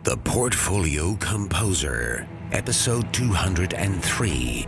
The Portfolio Composer, episode 203.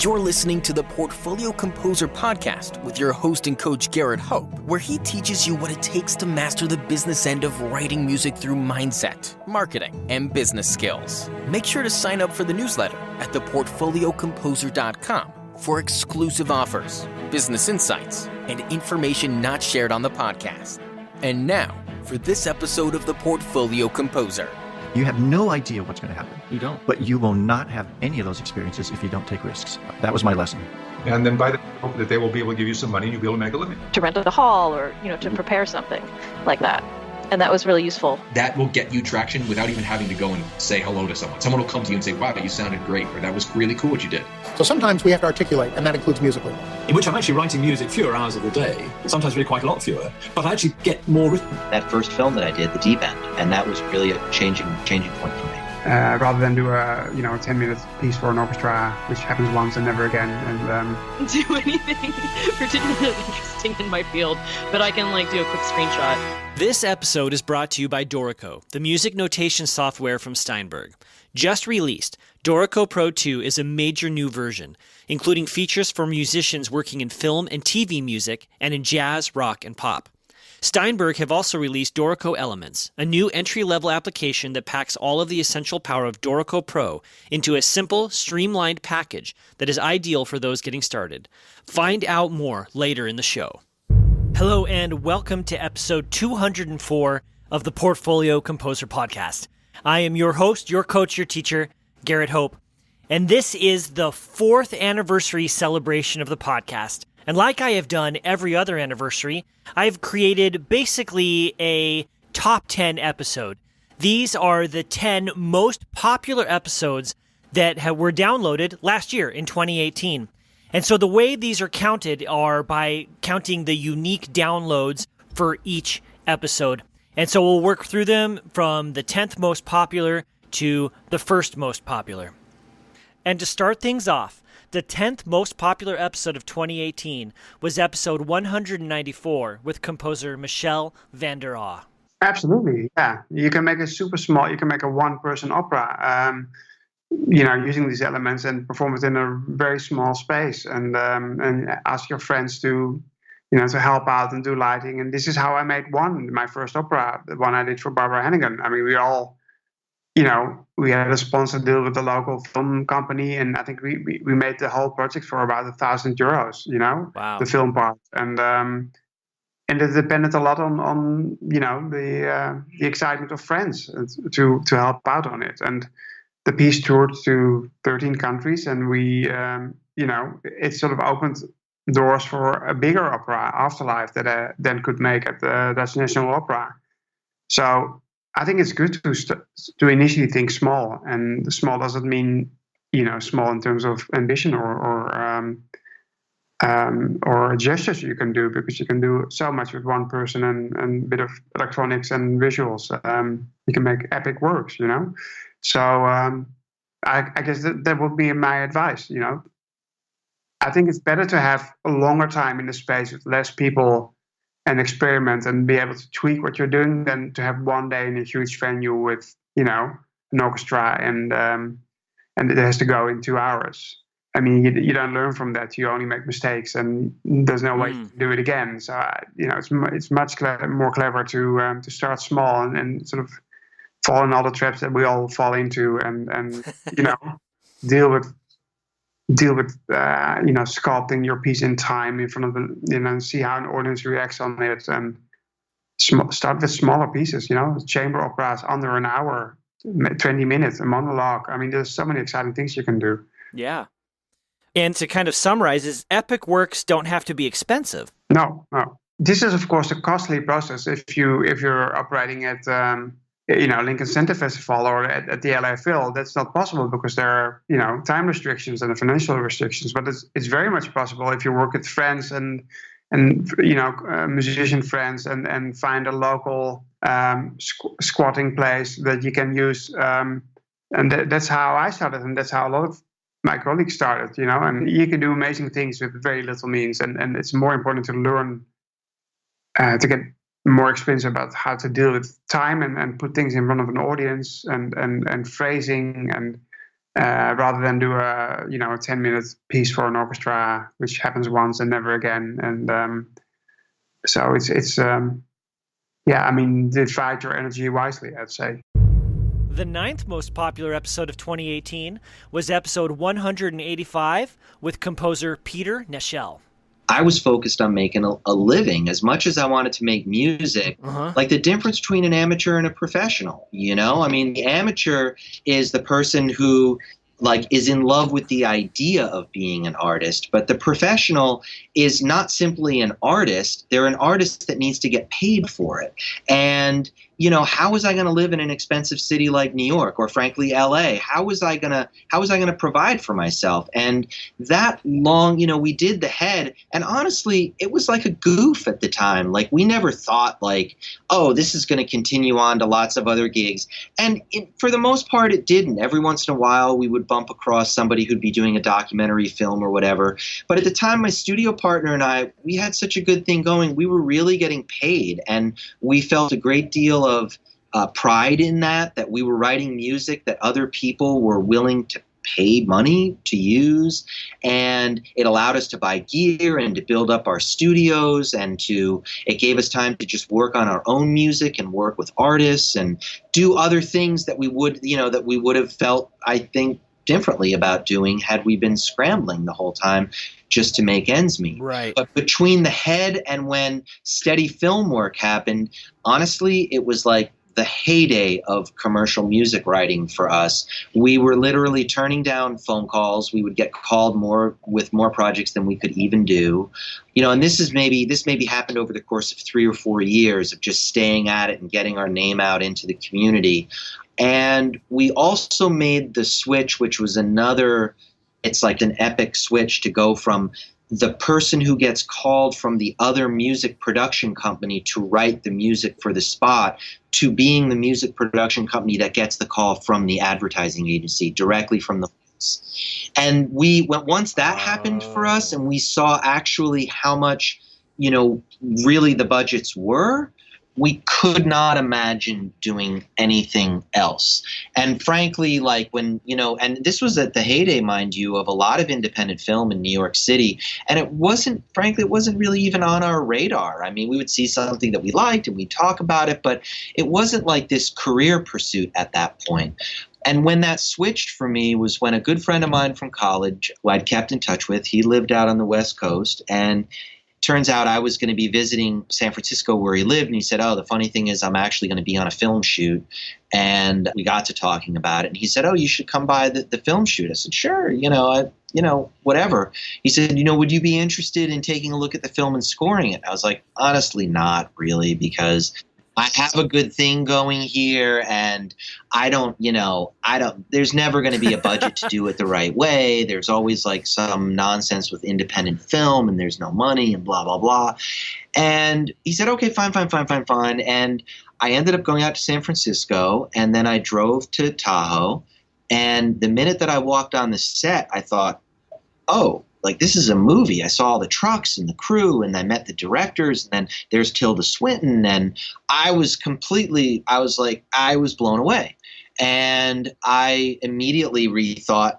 You're listening to the Portfolio Composer podcast with your host and coach Garrett Hope, where he teaches you what it takes to master the business end of writing music through mindset, marketing, and business skills. Make sure to sign up for the newsletter at theportfoliocomposer.com for exclusive offers, business insights, and information not shared on the podcast. And now, for this episode of the Portfolio Composer. You have no idea what's going to happen. You don't. But you will not have any of those experiences if you don't take risks. That was my lesson. And then by the hope that they will be able to give you some money and you'll be able to make a living. To rent a hall or, to prepare something like that. And that was really useful. That will get you traction without even having to go and say hello to someone. Someone will come to you and say, wow, you sounded great, or that was really cool what you did. So sometimes we have to articulate, and that includes musically. In which I'm actually writing music fewer hours of the day, sometimes really quite a lot fewer, but I actually get more written. That first film that I did, The Deep End, and that was really a changing point for me. Rather than do a 10-minute piece for an orchestra, which happens once and never again, and do anything particularly interesting in my field, but I can do a quick screenshot. This episode is brought to you by Dorico, the music notation software from Steinberg. Just released, Dorico Pro 2 is a major new version, including features for musicians working in film and TV music and in jazz, rock, and pop. Steinberg have also released Dorico Elements, a new entry-level application that packs all of the essential power of Dorico Pro into a simple, streamlined package that is ideal for those getting started. Find out more later in the show. Hello and welcome to episode 204 of the Portfolio Composer Podcast. I am your host, your coach, your teacher, Garrett Hope, and this is the 4th anniversary celebration of the podcast. And like I have done every other anniversary, I've created basically a top 10 episode. These are the 10 most popular episodes that were downloaded last year in 2018. And so the way these are counted are by counting the unique downloads for each episode. And so we'll work through them from the 10th most popular to the 1st most popular. And to start things off, the 10th most popular episode of 2018 was episode 194 with composer Michel van der Aa. Absolutely, yeah. You can make a one-person opera, using these elements and perform it in a very small space, and ask your friends to help out and do lighting. And this is how I made my first opera, the one I did for Barbara Hannigan. I mean, we all, we had a sponsor deal with the local film company, and I think we made the whole project for about €1,000, Wow. The film part. And it depended a lot on the excitement of friends to help out on it. And the piece toured to 13 countries, and we, it sort of opened doors for a bigger opera, Afterlife, that I then could make at the Dutch National Opera. So I think it's good to initially think small, and small doesn't mean small in terms of ambition or gestures you can do, because you can do so much with one person and a bit of electronics and visuals. You can make epic works, So I guess that would be my advice. I think it's better to have a longer time in the space with less people and experiment and be able to tweak what you're doing than to have one day in a huge venue with, an orchestra and it has to go in 2 hours. I mean, you don't learn from that. You only make mistakes, and there's no way to do it again. So, it's much more clever to start small and sort of fall in all the traps that we all fall into, and deal with sculpting your piece in time in front of the see how an audience reacts on it, and start with smaller pieces. Chamber operas under an hour, 20 minutes, a monologue. I mean, there's so many exciting things you can do. Yeah. And to kind of summarize, is epic works don't have to be expensive. No. This is, of course, a costly process. If you're operating at Lincoln Center Festival or at the LA Phil, that's not possible because there are time restrictions and financial restrictions. But it's very much possible if you work with friends and musician friends and find a local squatting place that you can use. And that's how I started, and that's how a lot of my colleagues started. And you can do amazing things with very little means, and it's more important to learn to get more experience about how to deal with time and put things in front of an audience and phrasing and rather than do a 10-minute piece for an orchestra, which happens once and never again. And so it's divide your energy wisely, I'd say. The 9th most popular episode of 2018 was episode 185 with composer Peter Nashel. I was focused on making a living as much as I wanted to make music. Like the difference between an amateur and a professional, you know? I mean, the amateur is the person who is in love with the idea of being an artist, but the professional is not simply an artist. They're an artist that needs to get paid for it. And, how was I going to live in an expensive city like New York or frankly LA? How was I going to provide for myself? And that long, we did the head, and honestly, it was like a goof at the time. Like we never thought oh, this is going to continue on to lots of other gigs. And for the most part, it didn't. Every once in a while, we would bump across somebody who'd be doing a documentary film or whatever. But at the time, my studio partner and I, we had such a good thing going. We were really getting paid, and we felt a great deal of pride in that we were writing music that other people were willing to pay money to use, and it allowed us to buy gear and to build up our studios, and it gave us time to just work on our own music and work with artists and do other things that we would have felt, I think, differently about doing had we been scrambling the whole time just to make ends meet. Right. But between the head and when steady film work happened, honestly, it was like the heyday of commercial music writing for us. We were literally turning down phone calls. We would get called with more projects than we could even do. And this maybe happened over the course of 3 or 4 years of just staying at it and getting our name out into the community. And we also made the switch, which was it's like an epic switch to go from the person who gets called from the other music production company to write the music for the spot to being the music production company that gets the call from the advertising agency directly from the place. And once that happened for us and we saw actually how much, really the budgets were, we could not imagine doing anything else. And frankly, and this was at the heyday, mind you, of a lot of independent film in New York City. And it wasn't really even on our radar. I mean, we would see something that we liked and we'd talk about it, but it wasn't like this career pursuit at that point. And when that switched for me was when a good friend of mine from college, who I'd kept in touch with, he lived out on the West Coast, and turns out I was going to be visiting San Francisco where he lived, and he said, oh, the funny thing is I'm actually going to be on a film shoot. And we got to talking about it, and he said, oh, you should come by the film shoot. I said, sure, whatever. He said, would you be interested in taking a look at the film and scoring it? I was like, honestly, not really, because I have a good thing going here, and there's never going to be a budget to do it the right way. There's always some nonsense with independent film, and there's no money and blah, blah, blah. And he said, okay, fine. And I ended up going out to San Francisco, and then I drove to Tahoe. And the minute that I walked on the set, I thought, oh, this is a movie. I saw all the trucks and the crew, and I met the directors, and then there's Tilda Swinton, and I was blown away. And I immediately rethought,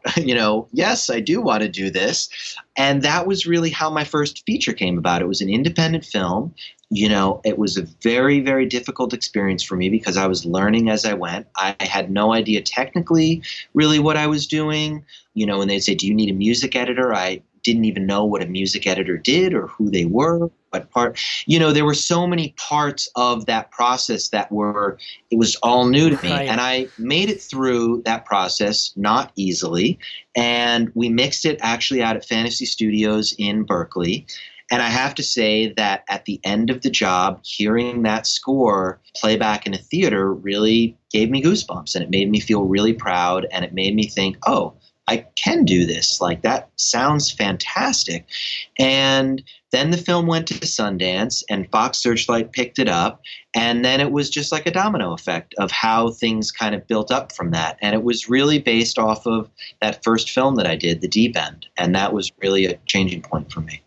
yes, I do want to do this. And that was really how my first feature came about. It was an independent film. It was a very, very difficult experience for me because I was learning as I went. I had no idea technically really what I was doing. When they'd say, do you need a music editor? I didn't even know what a music editor did or who they were, what part. There were so many parts of that process it was all new to me. Right. And I made it through that process not easily. And we mixed it actually out at Fantasy Studios in Berkeley. And I have to say that at the end of the job, hearing that score play back in a theater really gave me goosebumps, and it made me feel really proud, and it made me think, oh, I can do this. That sounds fantastic. And then the film went to Sundance, and Fox Searchlight picked it up. And then it was just like a domino effect of how things kind of built up from that. And it was really based off of that first film that I did, The Deep End. And that was really a changing point for me.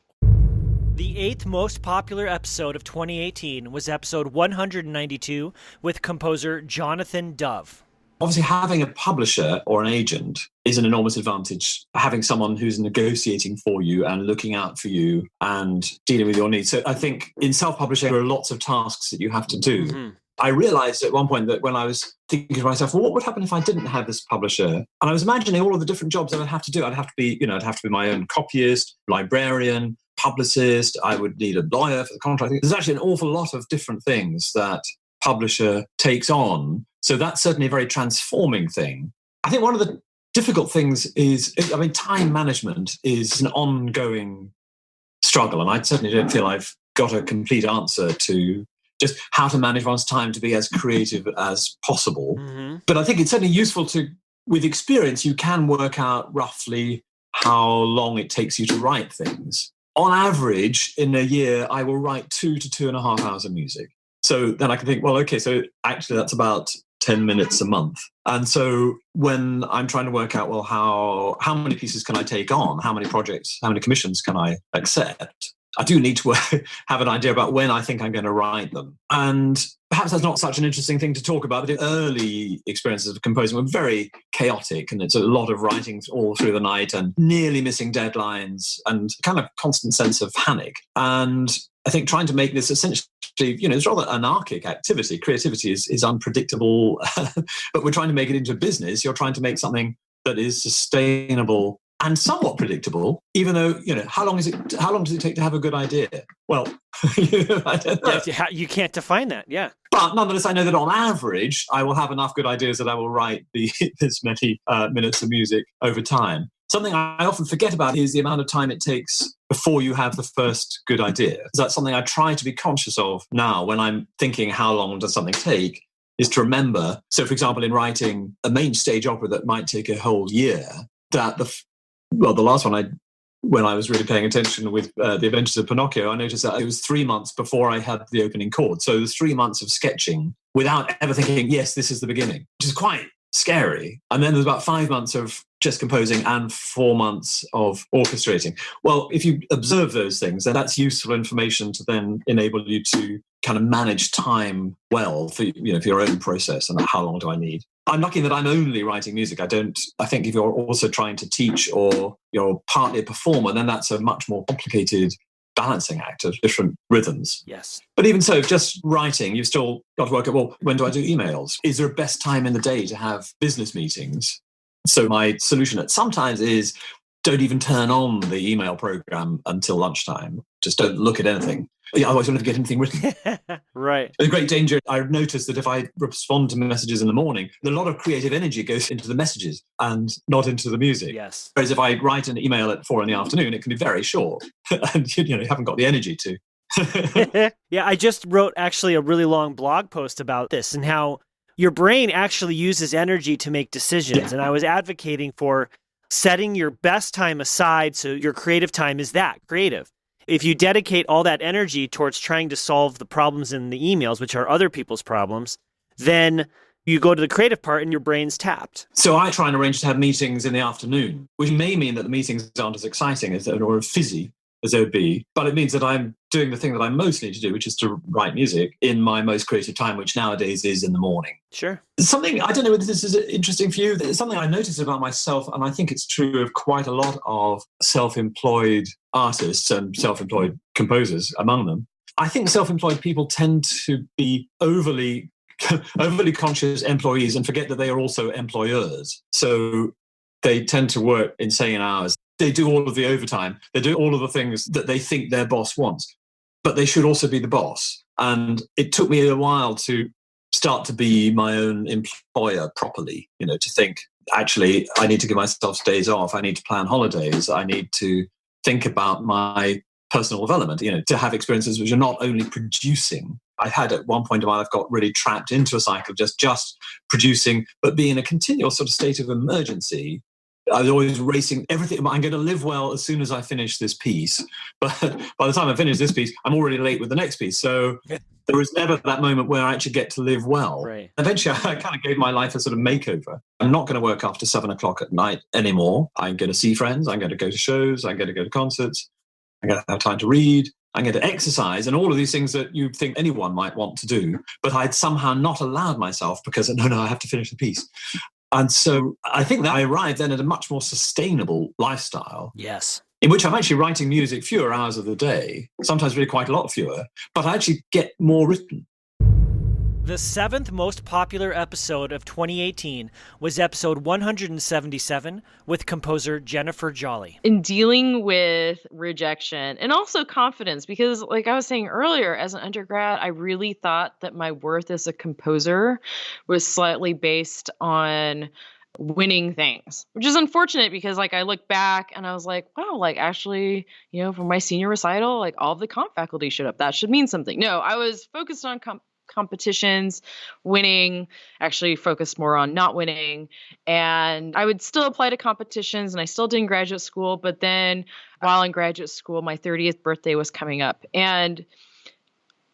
The 8th most popular episode of 2018 was episode 192 with composer Jonathan Dove. Obviously, having a publisher or an agent is an enormous advantage. Having someone who's negotiating for you and looking out for you and dealing with your needs. So I think in self-publishing, there are lots of tasks that you have to do. Mm-hmm. I realized at one point that when I was thinking to myself, well, what would happen if I didn't have this publisher? And I was imagining all of the different jobs I would have to do. I'd have to be my own copyist, librarian, publicist. I would need a lawyer for the contract. There's actually an awful lot of different things that publisher takes on. So that's certainly a very transforming thing. I think one of the difficult things is, time management is an ongoing struggle. And I certainly don't feel I've got a complete answer to just how to manage one's time to be as creative as possible. Mm-hmm. But I think it's certainly useful with experience, you can work out roughly how long it takes you to write things. On average, in a year, I will write 2 to 2.5 hours of music. So then I can think, well, okay, so actually that's about 10 minutes a month. And so when I'm trying to work out, well, how many pieces can I take on? How many projects, how many commissions can I accept? I do need to have an idea about when I think I'm going to write them. And perhaps that's not such an interesting thing to talk about, but the early experiences of composing were very chaotic, and it's a lot of writing all through the night and nearly missing deadlines and kind of constant sense of panic. And I think trying to make this essentially, it's rather anarchic activity. Creativity is unpredictable, but we're trying to make it into a business. You're trying to make something that is sustainable and somewhat predictable, even though, how long does it take to have a good idea? Well, I don't know. Yeah, you can't define that, yeah. But nonetheless, I know that on average, I will have enough good ideas that I will write this many minutes of music over time. Something I often forget about is the amount of time it takes before you have the first good idea. That's something I try to be conscious of now when I'm thinking how long does something take, is to remember. So, for example, in writing a main stage opera that might take a whole year, that the last one when I was really paying attention with The Adventures of Pinocchio, I noticed that it was 3 months before I had the opening chord. So there's 3 months of sketching without ever thinking, yes, this is the beginning, which is quite scary. And then there's about 5 months of just composing and 4 months of orchestrating. Well, if you observe those things, then that's useful information to then enable you to kind of manage time well for your own process and how long do I need. I'm lucky that I'm only writing music. I think if you're also trying to teach or you're partly a performer, then that's a much more complicated balancing act of different rhythms. Yes. But even so, just writing, you've still got to work out, well, when do I do emails? Is there a best time in the day to have business meetings? So my solution sometimes is don't even turn on the email program until lunchtime. Just don't look at anything. Otherwise, you'll never get anything written. Right. There's a great danger. I've noticed that if I respond to messages in the morning, a lot of creative energy goes into the messages and not into the music. Yes. Whereas if I write an email at 4 p.m, it can be very short, and you haven't got the energy to. Yeah, I just wrote actually a really long blog post about this and how your brain actually uses energy to make decisions. Yeah. And I was advocating for setting your best time aside so your creative time is that creative. If you dedicate all that energy towards trying to solve the problems in the emails, which are other people's problems, then you go to the creative part and your brain's tapped. So I try and arrange to have meetings in the afternoon, which may mean that the meetings aren't as exciting or as fizzy as they would be, but it means that I'm doing the thing that I most need to do, which is to write music in my most creative time, which nowadays is in the morning. Sure. Something, I don't know whether this is interesting for you, it's something I noticed about myself, and I think it's true of quite a lot of self-employed artists and self-employed composers among them. I think self-employed people tend to be overly conscious employees and forget that they are also employers. So they tend to work insane hours. They do all of the overtime. They do all of the things that they think their boss wants, but they should also be the boss. And it took me a while to start to be my own employer properly, to think, actually, I need to give myself days off. I need to plan holidays. I need to think about my personal development, to have experiences which are not only producing. I had at one point in my life got really trapped into a cycle of just producing, but being in a continual sort of state of emergency. I was always racing everything. I'm going to live well as soon as I finish this piece. But by the time I finish this piece, I'm already late with the next piece. So there was never that moment where I actually get to live well. Right. Eventually, I kind of gave my life a sort of makeover. I'm not going to work after 7:00 at night anymore. I'm going to see friends. I'm going to go to shows. I'm going to go to concerts. I'm going to have time to read. I'm going to exercise, and all of these things that you'd think anyone might want to do, but I'd somehow not allowed myself because, no, I have to finish the piece. And so I think that I arrived then at a much more sustainable lifestyle. Yes. In which I'm actually writing music fewer hours of the day, sometimes really quite a lot fewer, but I actually get more written. The 7th most popular episode of 2018 was episode 177 with composer Jennifer Jolley. In dealing with rejection and also confidence, because like I was saying earlier, as an undergrad, I really thought that my worth as a composer was slightly based on winning things, which is unfortunate because like I look back and I was like, wow, like actually, for my senior recital, like all of the comp faculty showed up. That should mean something. No, I was focused on competitions, winning, actually focused more on not winning. And I would still apply to competitions and I still did in graduate school. But then while in graduate school, my 30th birthday was coming up. And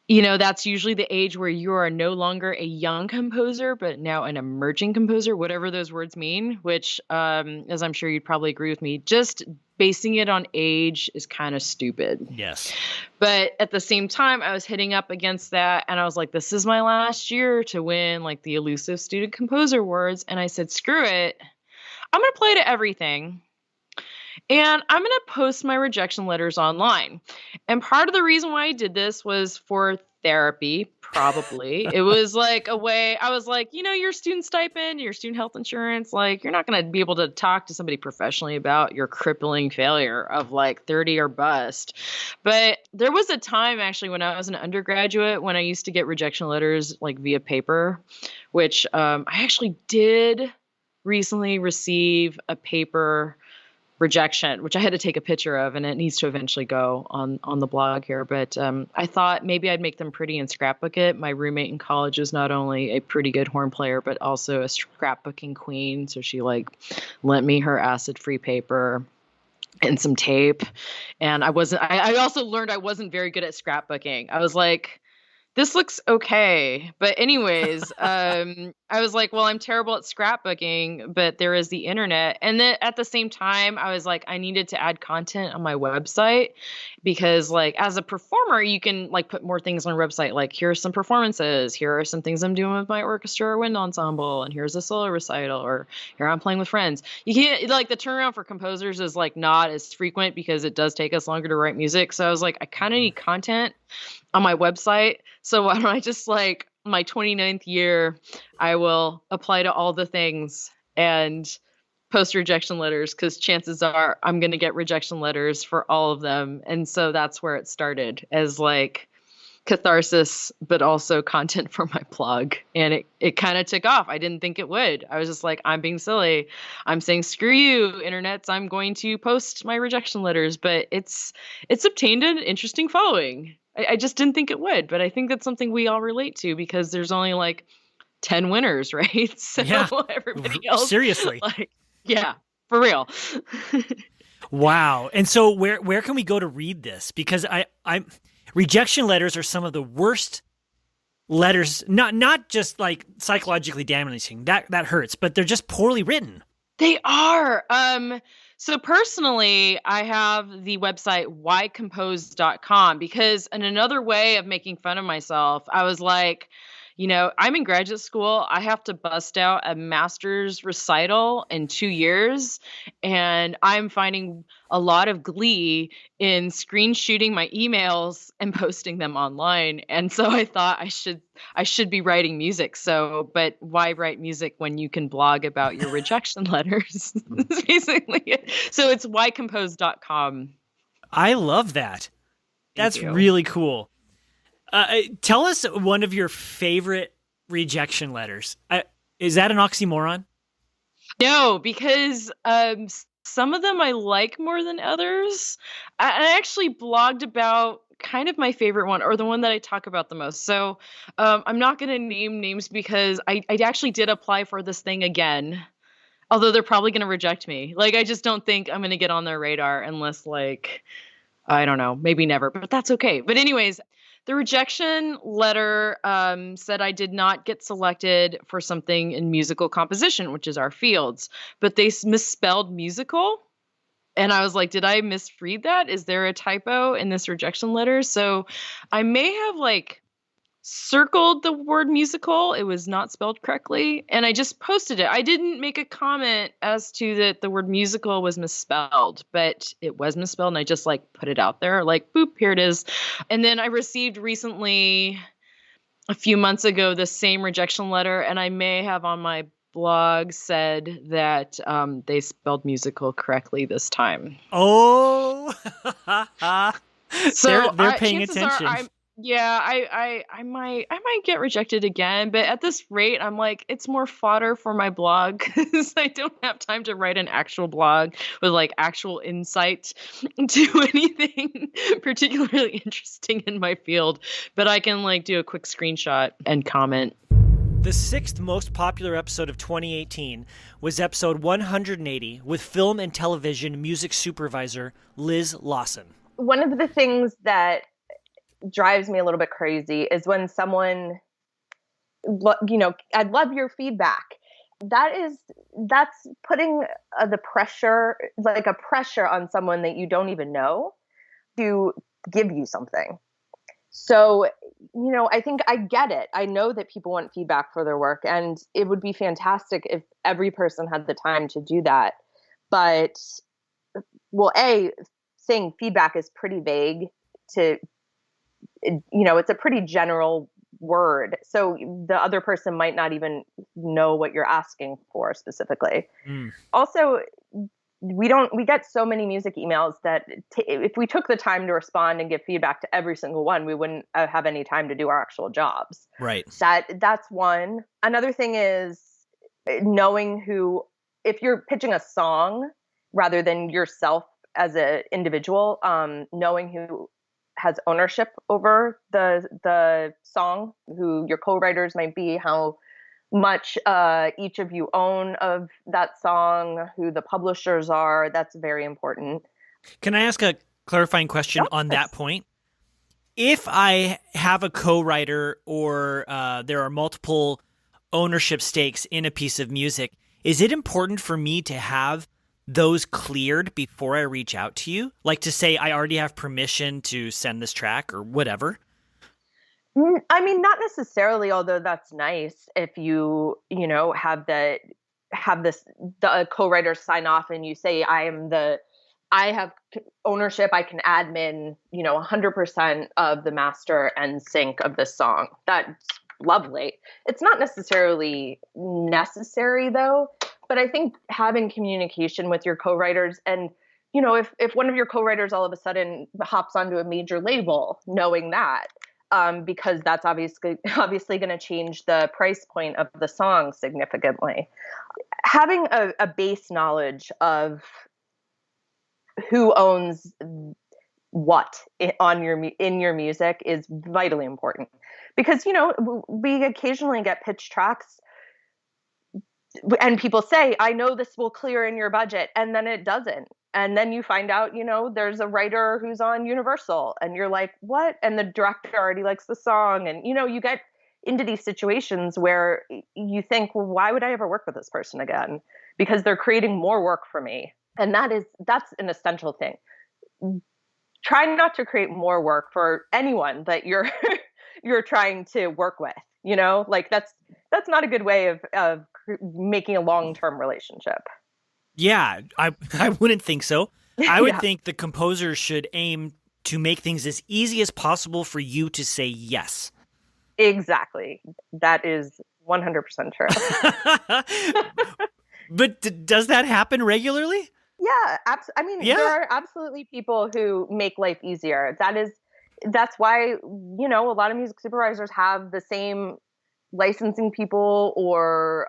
that's usually the age where you are no longer a young composer, but now an emerging composer, whatever those words mean, which, as I'm sure you'd probably agree with me, just basing it on age is kind of stupid. Yes. But at the same time, I was hitting up against that and I was like, this is my last year to win like the elusive student composer awards. And I said, screw it. I'm going to play to everything. And I'm going to post my rejection letters online. And part of the reason why I did this was for therapy, probably. It was like a way, I was like, your student stipend, your student health insurance, like you're not going to be able to talk to somebody professionally about your crippling failure of like 30 or bust. But there was a time actually when I was an undergraduate when I used to get rejection letters like via paper, which I actually did recently receive a paper rejection, which I had to take a picture of, and it needs to eventually go on the blog here. But I thought maybe I'd make them pretty and scrapbook it. My roommate in college is not only a pretty good horn player, but also a scrapbooking queen. So she like lent me her acid-free paper and some tape. And I also learned I wasn't very good at scrapbooking. I was like, this looks okay. But anyways, I was like, well, I'm terrible at scrapbooking, but there is the internet. And then at the same time, I was like, I needed to add content on my website because like as a performer, you can like put more things on your website. Like here's some performances. Here are some things I'm doing with my orchestra or wind ensemble. And here's a solo recital or here I'm playing with friends. You can't like the turnaround for composers is like not as frequent because it does take us longer to write music. So I was like, I kind of need content on my website. So why don't I just like my 29th year, I will apply to all the things and post rejection letters because chances are I'm going to get rejection letters for all of them. And so that's where it started as like catharsis, but also content for my blog. And it kind of took off. I didn't think it would. I was just like, I'm being silly. I'm saying, screw you, internets. I'm going to post my rejection letters. But it's obtained an interesting following. I just didn't think it would, but I think that's something we all relate to because there's only like 10 winners, right? So yeah. Everybody else. Seriously. Like, yeah, for real. Wow. And so where can we go to read this? Because I rejection letters are some of the worst letters, not just like psychologically damaging. That hurts, but they're just poorly written. They are. So personally, I have the website whycompose.com because in another way of making fun of myself, I was like, I'm in graduate school. I have to bust out a master's recital in 2 years. And I'm finding a lot of glee in screen shooting my emails and posting them online. And so I thought I should be writing music. But why write music when you can blog about your rejection letters? That's basically it. So it's whycompose.com. I love that. That's really cool. Tell us one of your favorite rejection letters. Is that an oxymoron? No, because some of them I like more than others. I actually blogged about kind of my favorite one or the one that I talk about the most. So I'm not going to name names because I actually did apply for this thing again, although they're probably going to reject me. Like, I just don't think I'm going to get on their radar unless like, I don't know, maybe never, but that's okay. But anyways, the rejection letter said I did not get selected for something in musical composition, which is our fields, but they misspelled musical. And I was like, did I misread that? Is there a typo in this rejection letter? So I may have like circled the word musical. It was not spelled correctly. And I just posted it. I didn't make a comment as to that the word musical was misspelled, but it was misspelled. And I just like put it out there like, boop, here it is. And then I received recently, a few months ago, the same rejection letter. And I may have on my blog said that they spelled musical correctly this time. Oh, so they're paying attention. I might get rejected again, but at this rate, I'm like, it's more fodder for my blog because I don't have time to write an actual blog with like actual insight to anything particularly interesting in my field. But I can like do a quick screenshot and comment. The sixth most popular episode of 2018 was episode 180 with film and television music supervisor Liz Lawson. One of the things that drives me a little bit crazy is when someone, I'd love your feedback. That's putting the pressure, like a pressure on someone that you don't even know to give you something. So, I think I get it. I know that people want feedback for their work, and it would be fantastic if every person had the time to do that. But, saying feedback is pretty vague it's a pretty general word. So the other person might not even know what you're asking for specifically. Also, we get so many music emails that if we took the time to respond and give feedback to every single one, we wouldn't have any time to do our actual jobs. Right. That's one. Another thing is knowing if you're pitching a song rather than yourself as an individual, knowing who has ownership over the song, who your co-writers might be, how much each of you own of that song, who the publishers are. That's very important. Can I ask a clarifying question on that point? If I have a co-writer or there are multiple ownership stakes in a piece of music, is it important for me to have those cleared before I reach out to you? Like to say I already have permission to send this track or whatever? I mean, not necessarily, although that's nice if you have the co-writer sign off and you say, I have ownership, I can admin, 100% of the master and sync of this song. That's lovely. It's not necessarily necessary though, but I think having communication with your co-writers and, if one of your co-writers all of a sudden hops onto a major label, knowing that, because that's obviously going to change the price point of the song significantly. Having a base knowledge of who owns what in your music is vitally important, because we occasionally get pitch tracks and people say, I know this will clear in your budget, and then it doesn't. And then you find out, there's a writer who's on Universal and you're like, what? And the director already likes the song. And, you get into these situations where you think, well, why would I ever work with this person again? Because they're creating more work for me. And that's an essential thing. Try not to create more work for anyone that you're trying to work with, like that's not a good way of making a long-term relationship. Yeah, I wouldn't think so. I would think the composer should aim to make things as easy as possible for you to say yes. Exactly. That is 100% true. But does that happen regularly? Yeah, there are absolutely people who make life easier. That's why, a lot of music supervisors have the same licensing people or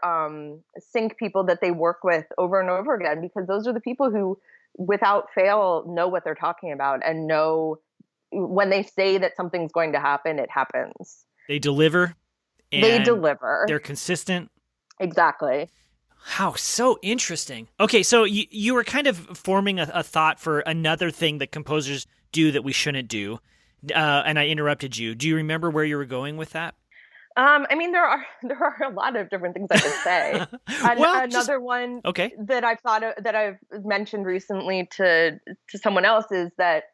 sync people that they work with over and over again, because those are the people who, without fail, know what they're talking about and know when they say that something's going to happen, it happens. They deliver. They're consistent. Exactly. How so interesting. Okay, so you were kind of forming a thought for another thing that composers do that we shouldn't do, and I interrupted you. Do you remember where you were going with that? I mean, there are a lot of different things I could say. Another one okay. that I've thought of, that I've mentioned recently to someone else is that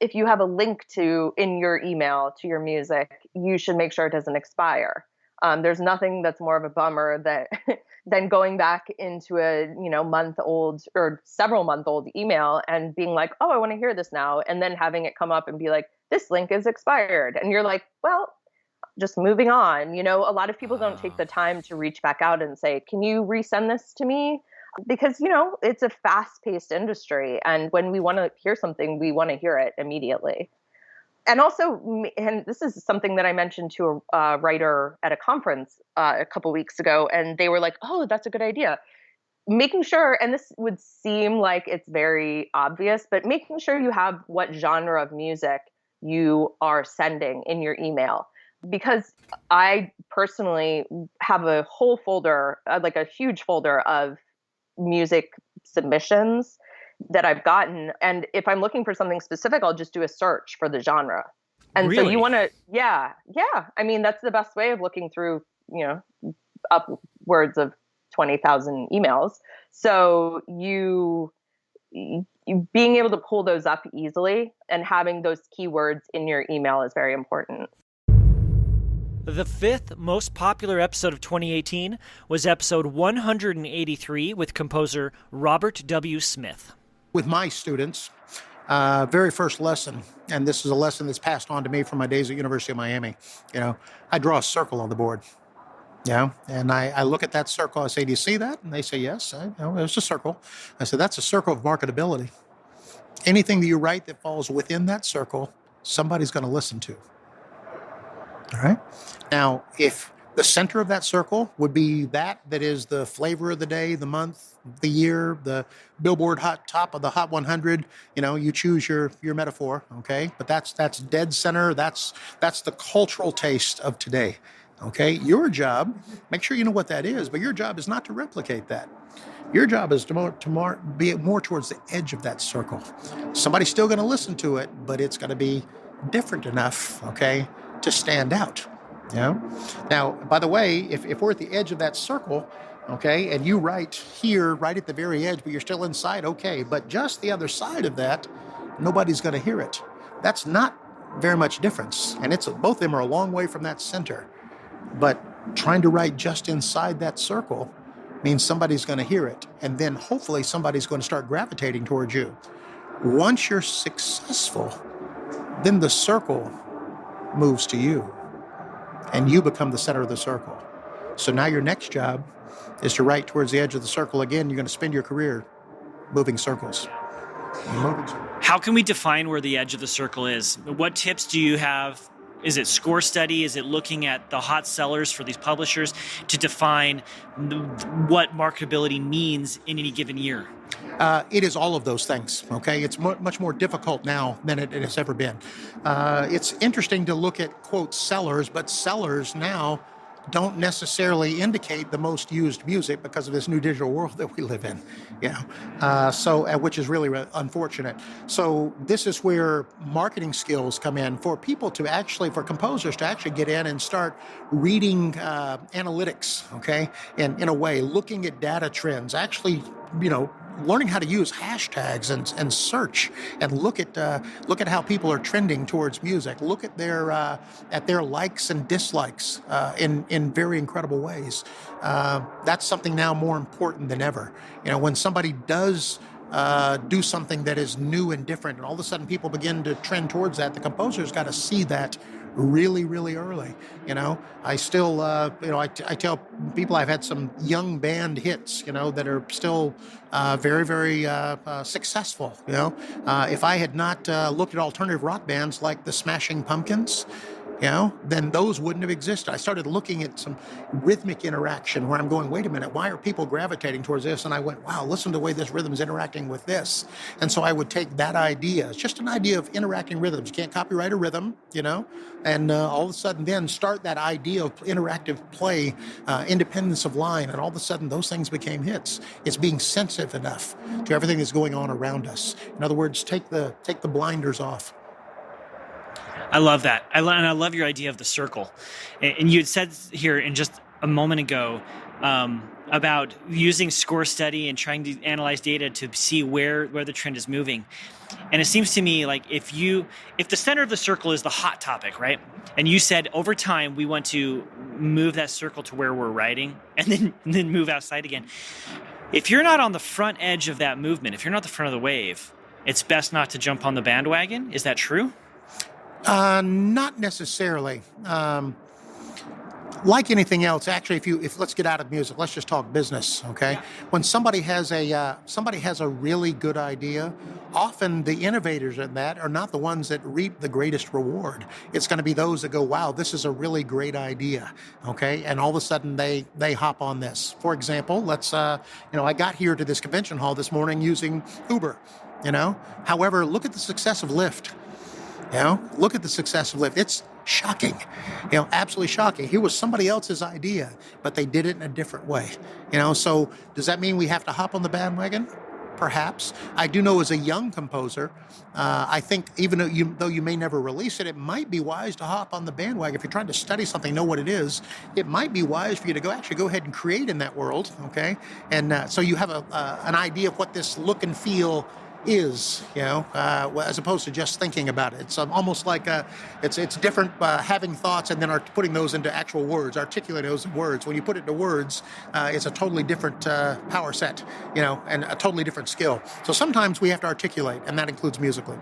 if you have a link to in your email to your music, you should make sure it doesn't expire. There's nothing that's more of a bummer than going back into a month old or several month old email and being like, oh, I want to hear this now, and then having it come up and be like, this link is expired, and you're like, well, just moving on. A lot of people don't take the time to reach back out and say, can you resend this to me? Because, it's a fast-paced industry. And when we want to hear something, we want to hear it immediately. And also, and this is something that I mentioned to a writer at a conference a couple weeks ago, and they were like, oh, that's a good idea. Making sure, and this would seem like it's very obvious, but making sure you have what genre of music you are sending in your email. Because I personally have a whole folder, like a huge folder of music submissions that I've gotten. And if I'm looking for something specific, I'll just do a search for the genre. And really? So you want to, yeah. I mean, that's the best way of looking through, upwards of 20,000 emails. So you being able to pull those up easily and having those keywords in your email is very important. The fifth most popular episode of 2018 was episode 183 with composer Robert W. Smith. With my students, very first lesson, and this is a lesson that's passed on to me from my days at University of Miami, I draw a circle on the board. And I look at that circle, I say, do you see that? And they say, yes, there's a circle. I said, that's a circle of marketability. Anything that you write that falls within that circle, somebody's going to listen to. All right. Now, if the center of that circle would be that is the flavor of the day, the month, the year, the Billboard top of the Hot 100, you choose your metaphor, okay? But that's dead center. That's the cultural taste of today, okay? Your job, make sure you know what that is, but your job is not to replicate that. Your job is to be more towards the edge of that circle. Somebody's still going to listen to it, but it's going to be different enough, okay, to stand out. Now, by the way, if we're at the edge of that circle, okay, and you write here, right at the very edge, but you're still inside, okay, but just the other side of that, nobody's going to hear it. That's not very much difference, and both of them are a long way from that center. But trying to write just inside that circle means somebody's going to hear it, and then hopefully somebody's going to start gravitating towards you. Once you're successful, then the circle moves to you, and you become the center of the circle. So now your next job is to write towards the edge of the circle again. You're going to spend your career moving circles. How can we define where the edge of the circle is? What tips do you have? Is it score study? Is it looking at the hot sellers for these publishers to define what marketability means in any given year? It is all of those things, okay? It's much more difficult now than it has ever been. It's interesting to look at, quote, sellers, but sellers now don't necessarily indicate the most used music because of this new digital world that we live in, which is really unfortunate. So this is where marketing skills come in for composers to actually get in and start reading analytics, okay? And in a way, looking at data trends, actually, learning how to use hashtags and search and look at how people are trending towards music. Look at their likes and dislikes in very incredible ways. That's something now more important than ever. When somebody does do something that is new and different, and all of a sudden people begin to trend towards that, the composer's got to see that really, really early. I still, I tell people I've had some young band hits, that are still very, very successful. If I had not looked at alternative rock bands like the Smashing Pumpkins, then those wouldn't have existed. I started looking at some rhythmic interaction where I'm going, wait a minute, why are people gravitating towards this? And I went, wow, listen to the way this rhythm is interacting with this. And so I would take that idea. It's just an idea of interacting rhythms. You can't copyright a rhythm, and all of a sudden then start that idea of interactive play, independence of line, and all of a sudden those things became hits. It's being sensitive enough to everything that's going on around us. In other words, take the blinders off. I love that. And I love your idea of the circle. And you had said here in just a moment ago about using score study and trying to analyze data to see where the trend is moving. And it seems to me like if the center of the circle is the hot topic, right? And you said over time we want to move that circle to where we're riding and then move outside again. If you're not on the front edge of that movement, if you're not the front of the wave, it's best not to jump on the bandwagon. Is that true? Not necessarily. Like anything else, actually, if let's get out of music, let's just talk business, okay? Yeah. When somebody has a really good idea, often the innovators in that are not the ones that reap the greatest reward. It's going to be those that go, wow, this is a really great idea, okay? And all of a sudden they hop on this. For example, I got here to this convention hall this morning using Uber, However, look at the success of Lyft. Look at the success of Lyft. It's shocking, absolutely shocking. Here was somebody else's idea, but they did it in a different way, So does that mean we have to hop on the bandwagon? Perhaps. I do know as a young composer, I think even though you may never release it, it might be wise to hop on the bandwagon. If you're trying to study something, know what it is, it might be wise for you to go ahead and create in that world, okay? And so you have an idea of what this look and feel is, as opposed to just thinking about it. It's almost like it's different having thoughts and then putting those into actual words, articulating those in words. When you put it into words, it's a totally different power set, and a totally different skill. So sometimes we have to articulate, and that includes musically.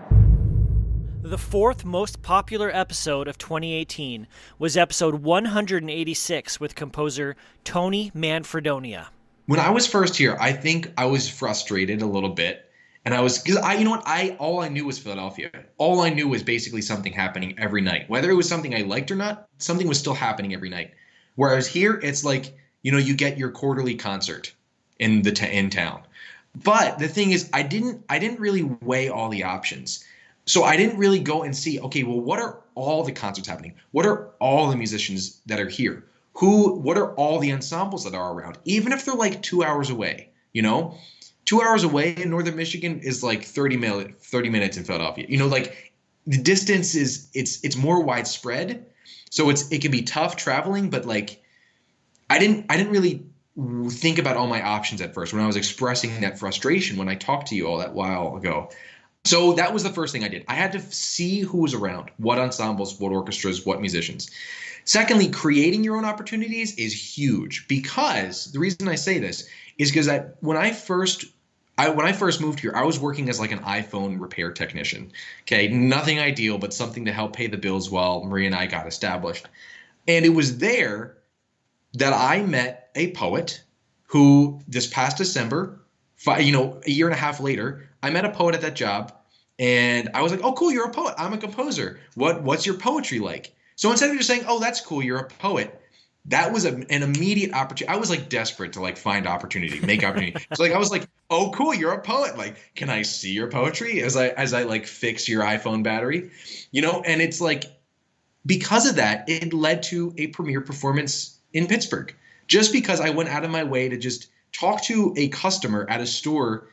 The fourth most popular episode of 2018 was episode 186 with composer Tony Manfredonia. When I was first here, I think I was frustrated a little bit. And all I knew was Philadelphia. All I knew was basically something happening every night. Whether it was something I liked or not, something was still happening every night. Whereas here, it's like, you get your quarterly concert in town. But the thing is, I didn't really weigh all the options. So I didn't really go and see, okay, well, what are all the concerts happening? What are all the musicians that are here? What are all the ensembles that are around? Even if they're like 2 hours away, 2 hours away in northern Michigan is like 30 minutes in Philadelphia. The distance it's more widespread, so it can be tough traveling. But like, I didn't really think about all my options at first when I was expressing that frustration when I talked to you all that while ago. So that was the first thing I did. I had to see who was around, what ensembles, what orchestras, what musicians. Secondly, creating your own opportunities is huge, because the reason I say this is because when I first moved here, I was working as like an iPhone repair technician. Okay, nothing ideal, but something to help pay the bills while Maria and I got established. And it was there that I met a poet who this past December, a year and a half later, I met a poet at that job, and I was like, oh, cool, you're a poet. I'm a composer. What's your poetry like? So instead of just saying, oh, that's cool, you're a poet, that was an immediate opportunity. I was like desperate to like find opportunity, make opportunity. So like I was like, oh, cool, you're a poet. Like, can I see your poetry as I like fix your iPhone battery? And it's like, because of that, it led to a premiere performance in Pittsburgh. Just because I went out of my way to just talk to a customer at a store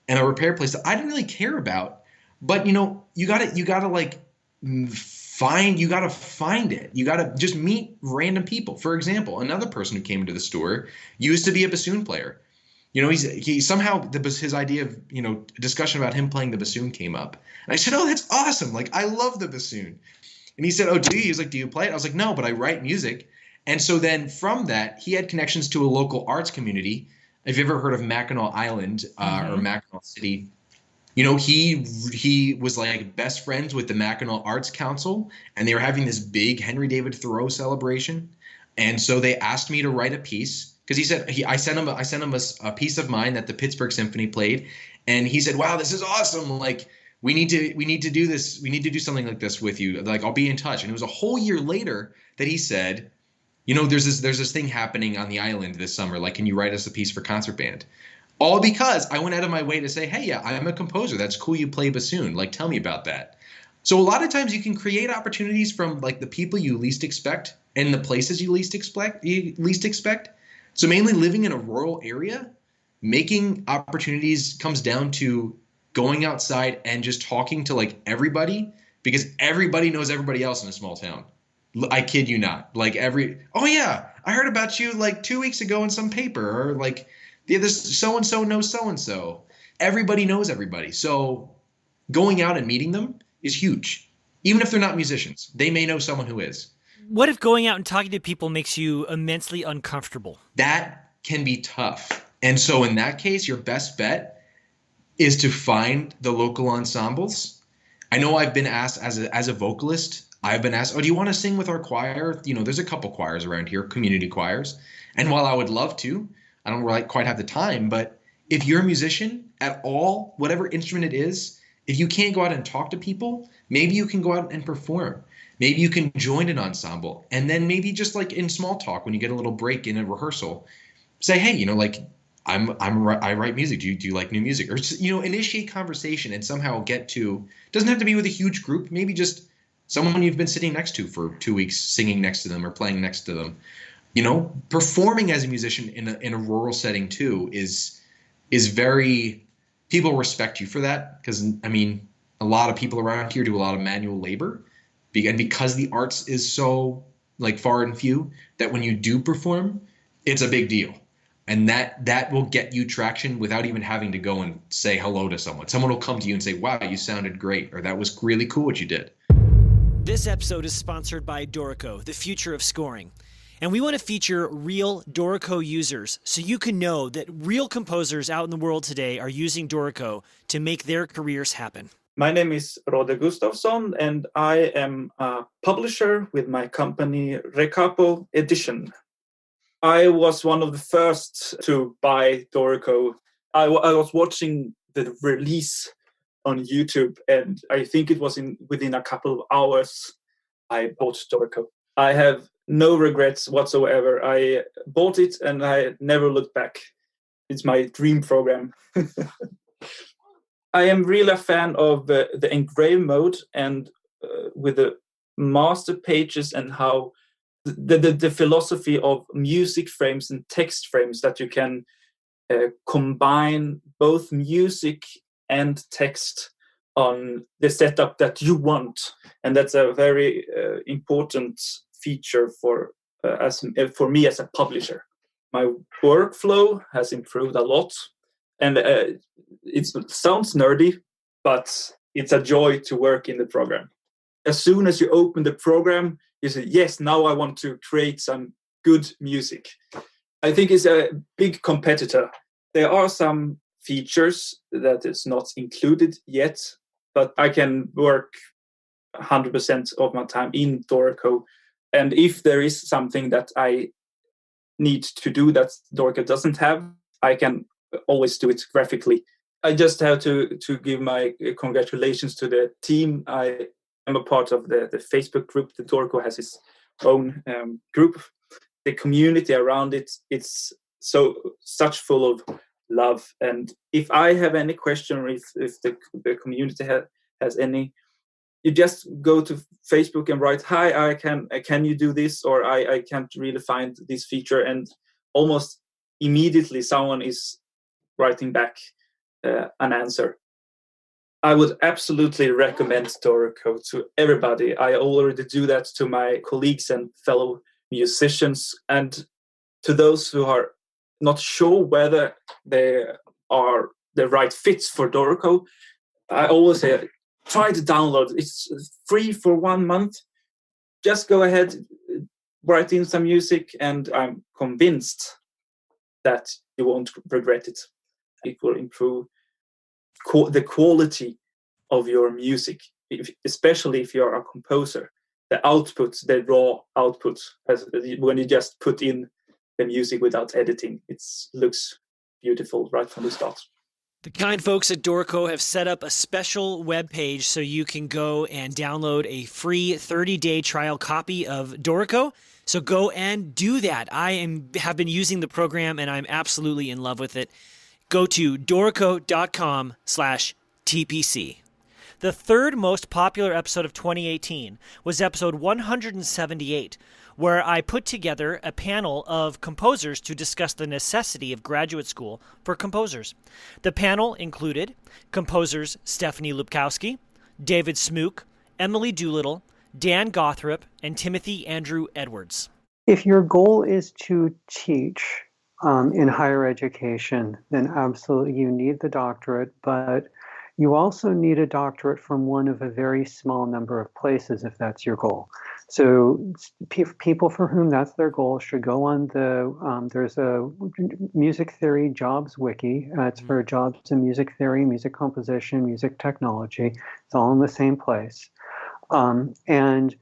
and a repair place that I didn't really care about. But you gotta like you got to find it. You got to just meet random people. For example, another person who came into the store used to be a bassoon player. He somehow his idea of, discussion about him playing the bassoon came up. And I said, oh, that's awesome. Like, I love the bassoon. And he said, oh, do you? He was like, do you play it? I was like, no, but I write music. And so then from that, he had connections to a local arts community. Have you ever heard of Mackinac Island or Mackinac City? He was like best friends with the Mackinac Arts Council, and they were having this big Henry David Thoreau celebration. And so they asked me to write a piece, because he said I sent him a piece of mine that the Pittsburgh Symphony played, and he said, wow, this is awesome. Like, we need to do this. We need to do something like this with you. Like, I'll be in touch. And it was a whole year later that he said, there's this thing happening on the island this summer. Like, can you write us a piece for concert band? All because I went out of my way to say, hey, yeah, I'm a composer. That's cool. You play bassoon. Like, tell me about that. So a lot of times you can create opportunities from like the people you least expect and the places you least expect. So mainly living in a rural area, making opportunities comes down to going outside and just talking to like everybody, because everybody knows everybody else in a small town. I kid you not. Like oh yeah, I heard about you like 2 weeks ago in some paper, or like this so-and-so knows so-and-so. Everybody knows everybody. So going out and meeting them is huge. Even if they're not musicians, they may know someone who is. What if going out and talking to people makes you immensely uncomfortable? That can be tough. And so in that case, your best bet is to find the local ensembles. I know I've been asked as a vocalist, I've been asked, oh, do you want to sing with our choir? You know, there's a couple choirs around here, community choirs. And while I would love to, I don't really quite have the time, but if you're a musician at all, whatever instrument it is, if you can't go out and talk to people, maybe you can go out and perform. Maybe you can join an ensemble. And then maybe just like in small talk, when you get a little break in a rehearsal, say, hey, you know, like I write music. Do you like new music? Or, you know, initiate conversation and somehow get to, doesn't have to be with a huge group, maybe just someone you've been sitting next to for 2 weeks, singing next to them or playing next to them. You know, performing as a musician in a rural setting too is very, people respect you for that, because I mean, a lot of people around here do a lot of manual labor, and because the arts is so like far and few, that when you do perform, it's a big deal. And that will get you traction without even having to go and say hello to someone. Someone will come to you and say, wow, you sounded great, or that was really cool what you did. This episode is sponsored by Dorico, the future of scoring. And we want to feature real Dorico users so you can know that real composers out in the world today are using Dorico to make their careers happen. My name is Rode Gustafsson, and I am a publisher with my company Recapo Edition. I was one of the first to buy Dorico. I was watching the release on YouTube, and I think it was within a couple of hours I bought Dorico. I have no regrets whatsoever. I bought it and I never looked back. It's my dream program. I am really a fan of the engrave mode, and with the master pages and how the philosophy of music frames and text frames, that you can combine both music and text on the setup that you want. And that's a very important feature for me as a publisher. My workflow has improved a lot, and it sounds nerdy, but it's a joy to work in the program. As soon as you open the program, you say, yes, now I want to create some good music. I think it's a big competitor. There are some features that is not included yet, but I can work 100% of my time in Dorico. And if there is something that I need to do that Dorico doesn't have, I can always do it graphically. I just have to give my congratulations to the team. I am a part of the Facebook group. The Dorico has its own group. The community around it, it's such full of love. And if I have any question, or if the community has any, you just go to Facebook and write, hi, can you do this? Or I can't really find this feature. And almost immediately someone is writing back an answer. I would absolutely recommend Dorico to everybody. I already do that to my colleagues and fellow musicians. And to those who are not sure whether they are the right fits for Dorico, I always say, try to download. It's free for 1 month. Just go ahead, write in some music, and I'm convinced that you won't regret it. It will improve the quality of your music, especially if you're a composer. The output, the raw output, when you just put in the music without editing, it looks beautiful right from the start. The kind folks at Dorico have set up a special web page so you can go and download a free 30-day trial copy of Dorico. So go and do that. Have been using the program, and I'm absolutely in love with it. Go to dorico.com/TPC. The third most popular episode of 2018 was episode 178, where I put together a panel of composers to discuss the necessity of graduate school for composers. The panel included composers Stephanie Lubkowski, David Smook, Emily Doolittle, Dan Gothrop, and Timothy Andrew Edwards. If your goal is to teach in higher education, then absolutely you need the doctorate, but you also need a doctorate from one of a very small number of places if that's your goal. So people for whom that's their goal should go on there's a music theory jobs wiki. It's for jobs in music theory, music composition, music technology. It's all in the same place. And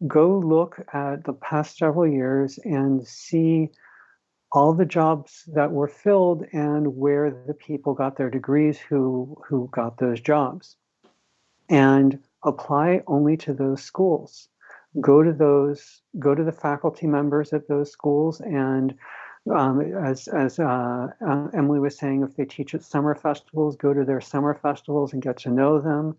go look at the past several years and see all the jobs that were filled and where the people got their degrees who got those jobs. And apply only to those schools. Go to the faculty members at those schools, and as Emily was saying, if they teach at summer festivals, go to their summer festivals and get to know them,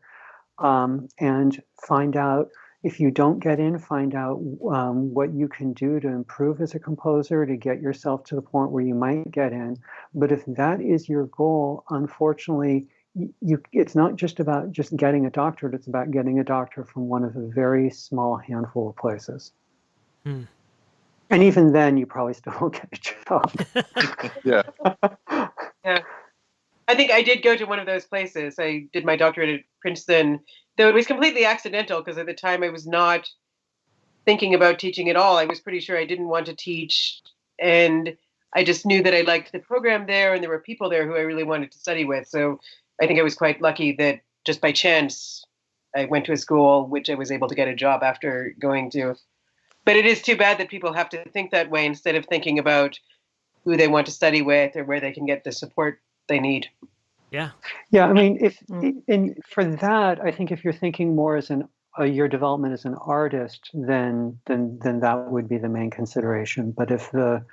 and find out. If you don't get in, find out what you can do to improve as a composer to get yourself to the point where you might get in. But if that is your goal, unfortunately, it's not just about just getting a doctorate, it's about getting a doctorate from one of a very small handful of places. And even then, you probably still won't get a job. Yeah. Yeah. I think I did go to one of those places. I did my doctorate at Princeton, though it was completely accidental because at the time I was not thinking about teaching at all. I was pretty sure I didn't want to teach, and I just knew that I liked the program there, and there were people there who I really wanted to study with. So I think I was quite lucky that just by chance I went to a school which I was able to get a job after going to. But it is too bad that people have to think that way instead of thinking about who they want to study with or where they can get the support they need. Yeah. Yeah, I mean, for that, I think if you're thinking more as your development as an artist, then that would be the main consideration. But if the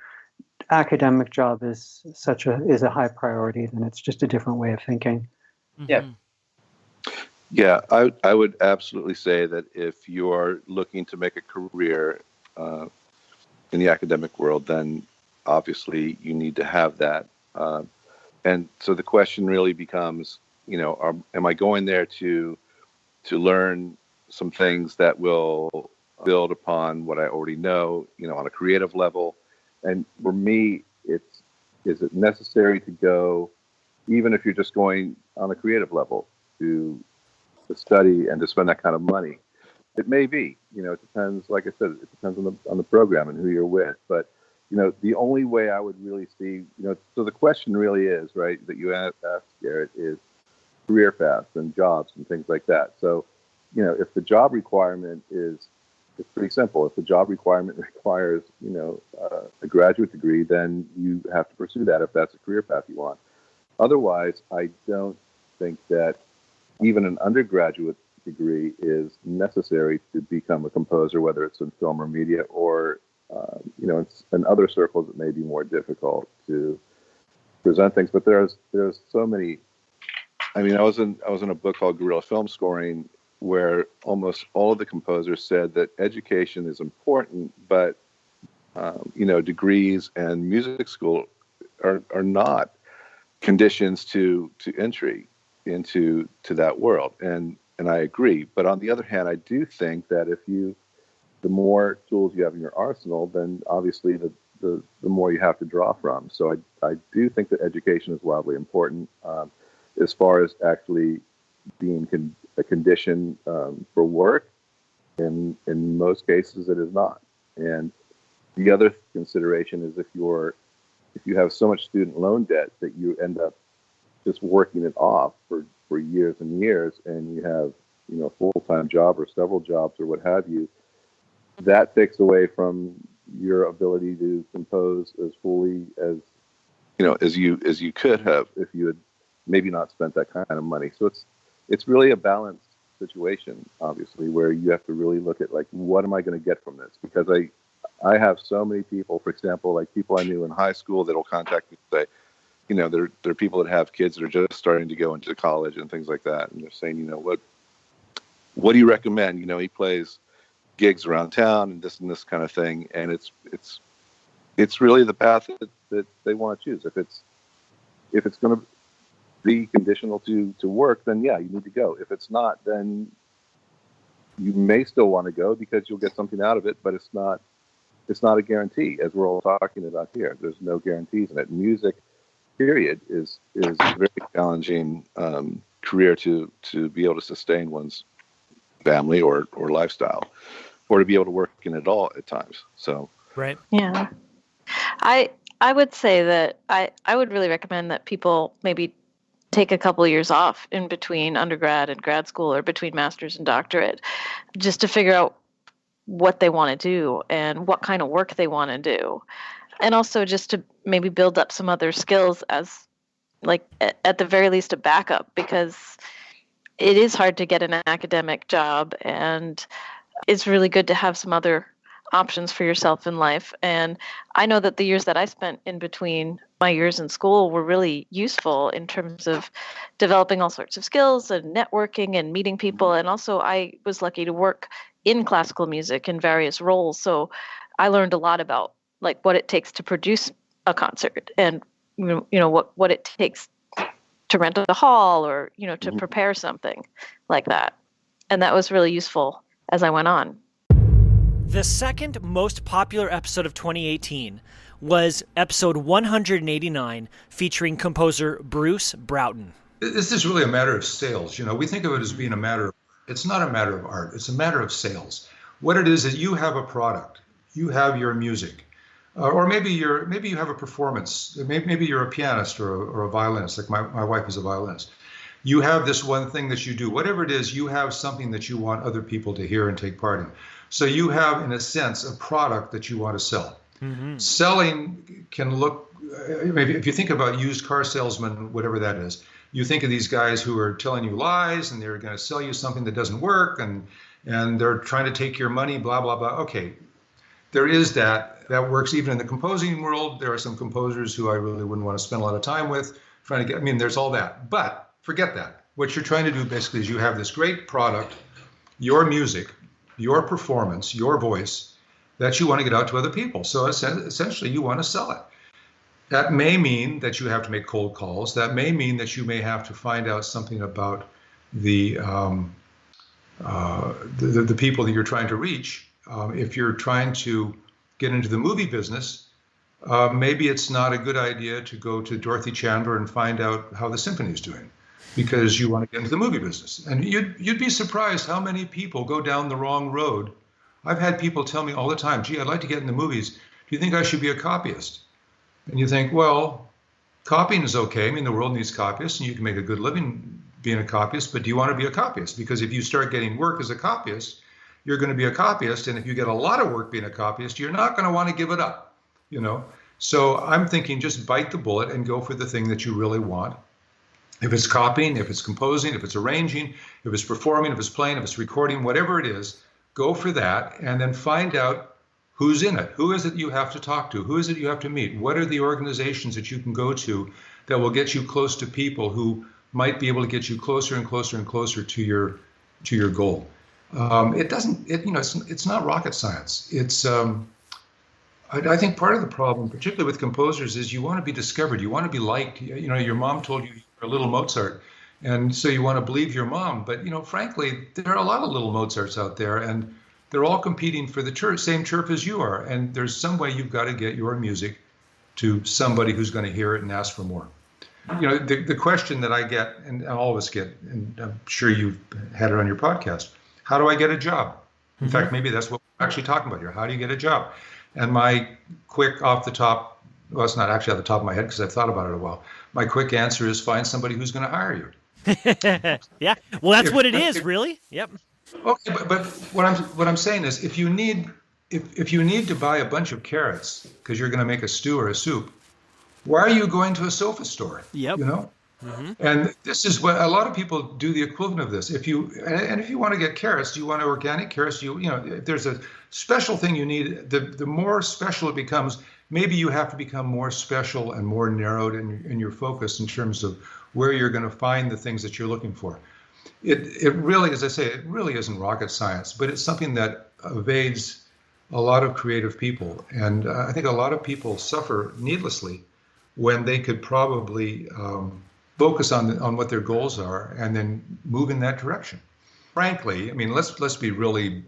academic job is a high priority, then it's just a different way of thinking. Yeah. Yeah, I would absolutely say that if you are looking to make a career in the academic world, then obviously you need to have that. And so the question really becomes, am I going there to learn some things that will build upon what I already know, on a creative level? And for me, is it necessary to go, even if you're just going on a creative level, to study and to spend that kind of money? It may be, it depends. Like I said, it depends on the program and who you're with. But the only way I would really see, so the question really is, right, that you asked, Garrett, is career paths and jobs and things like that. So, if the job requirement it's pretty simple. If the job requirement requires, a graduate degree, then you have to pursue that if that's a career path you want. Otherwise, I don't think that even an undergraduate degree is necessary to become a composer, whether it's in film or media, or in other circles it may be more difficult to present things. But there's so many. I mean, I was in a book called Guerrilla Film Scoring, where almost all of the composers said that education is important, but degrees and music school are not conditions to entry into that world. And I agree. But on the other hand, I do think that the more tools you have in your arsenal, then obviously the more you have to draw from. So I do think that education is wildly important. As far as actually being a condition for work, in most cases it is not. And the other consideration is if you have so much student loan debt that you end up just working it off for years and years, and you have a full-time job or several jobs or what have you, that takes away from your ability to compose as fully as as you could have if you had maybe not spent that kind of money. So it's really a balanced situation, obviously, where you have to really look at, like, what am I going to get from this? Because I have so many people, for example, like people I knew in high school that will contact me and say, there are people that have kids that are just starting to go into college and things like that, and they're saying, what do you recommend? He plays gigs around town and this kind of thing, and it's really the path that they want to choose. If it's going to be conditional to work, then yeah, you need to go. If it's not, then you may still want to go because you'll get something out of it, but it's not a guarantee, as we're all talking about here. There's no guarantees in it. Music, period, is a very challenging career to be able to sustain one's family or lifestyle, or to be able to work in it all at times. So right. Yeah. I would say that I would really recommend that people maybe take a couple of years off in between undergrad and grad school, or between master's and doctorate, just to figure out what they want to do and what kind of work they want to do. And also just to maybe build up some other skills as, like, at the very least, a backup, because it is hard to get an academic job, and it's really good to have some other options for yourself in life. And I know that the years that I spent in between my years in school were really useful in terms of developing all sorts of skills and networking and meeting people. And also I was lucky to work in classical music in various roles. So I learned a lot about, like, what it takes to produce a concert, and you know what it takes to rent a hall, or to prepare something like that. And that was really useful as I went on. The second most popular episode of 2018 was episode 189, featuring composer Bruce Broughton. This is really a matter of sales. We think of it as being it's not a matter of art. It's a matter of sales. What it is you have a product, you have your music, or maybe you have a performance. Maybe you're a pianist or a violinist. Like my wife is a violinist. You have this one thing that you do. Whatever it is, you have something that you want other people to hear and take part in. So you have, in a sense, a product that you want to sell. Mm-hmm. Selling can look, if you think about used car salesmen, whatever that is, you think of these guys who are telling you lies, and they're going to sell you something that doesn't work, and they're trying to take your money, blah, blah, blah. Okay, there is that. That works even in the composing world. There are some composers who I really wouldn't want to spend a lot of time with, there's all that. But forget that. What you're trying to do basically is you have this great product, your music, your performance, your voice, that you want to get out to other people. So essentially you want to sell it. That may mean that you have to make cold calls. That may mean that you may have to find out something about the people that you're trying to reach. If you're trying to get into the movie business, maybe it's not a good idea to go to Dorothy Chandler and find out how the symphony is doing, because you want to get into the movie business. And you'd be surprised how many people go down the wrong road. I've had people tell me all the time, gee, I'd like to get in the movies. Do you think I should be a copyist? And you think, well, copying is okay. The world needs copyists, and you can make a good living being a copyist, but do you want to be a copyist? Because if you start getting work as a copyist, you're going to be a copyist. And if you get a lot of work being a copyist, you're not going to want to give it up, So I'm thinking, just bite the bullet and go for the thing that you really want. If it's copying, if it's composing, if it's arranging, if it's performing, if it's playing, if it's recording, whatever it is, go for that, and then find out who's in it. Who is it you have to talk to? Who is it you have to meet? What are the organizations that you can go to that will get you close to people who might be able to get you closer and closer and closer to your goal? It's not rocket science. It's I think part of the problem, particularly with composers, is you want to be discovered. You want to be liked. Your mom told you you're a little Mozart, and so you want to believe your mom. But frankly, there are a lot of little Mozarts out there, and they're all competing for the same turf as you are. And there's some way you've got to get your music to somebody who's going to hear it and ask for more. The question that I get, and all of us get, and I'm sure you've had it on your podcast, how do I get a job? In fact, maybe that's what we're actually talking about here. How do you get a job? And my quick off the top, well, it's not actually off the top of my head because I've thought about it a while. My quick answer is find somebody who's going to hire you. Yeah, well, that's what it is, really. Yep. Okay, but what I'm saying is, if you need to buy a bunch of carrots because you're going to make a stew or a soup, why are you going to a sofa store? Yep. And this is what a lot of people do, the equivalent of this. If you want to get carrots, do you want organic carrots? If there's a special thing you need, the more special it becomes, maybe you have to become more special and more narrowed in your focus in terms of where you're going to find the things that you're looking for. It really, as I say, it really isn't rocket science, but it's something that evades a lot of creative people. And I think a lot of people suffer needlessly when they could probably focus on what their goals are and then move in that direction. frankly, I mean, let's be really,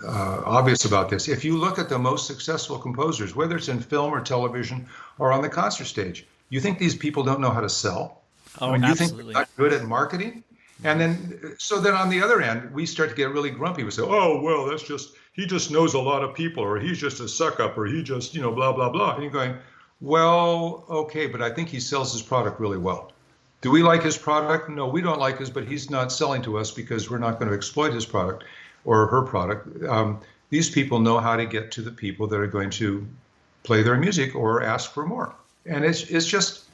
obvious about this. If you look at the most successful composers, whether it's in film or television or on the concert stage, you think these people don't know how to sell? Oh, You think absolutely. they're not good at marketing? And then on the other end, we start to get really grumpy. We say, oh, well, he just knows a lot of people, or he's just a suck up, or he just, blah, blah, blah. And you're going, well, okay, but I think he sells his product really well. Do we like his product? No, we don't like his, but he's not selling to us because we're not going to exploit his product or her product. These people know how to get to the people that are going to play their music or ask for more. And it's just,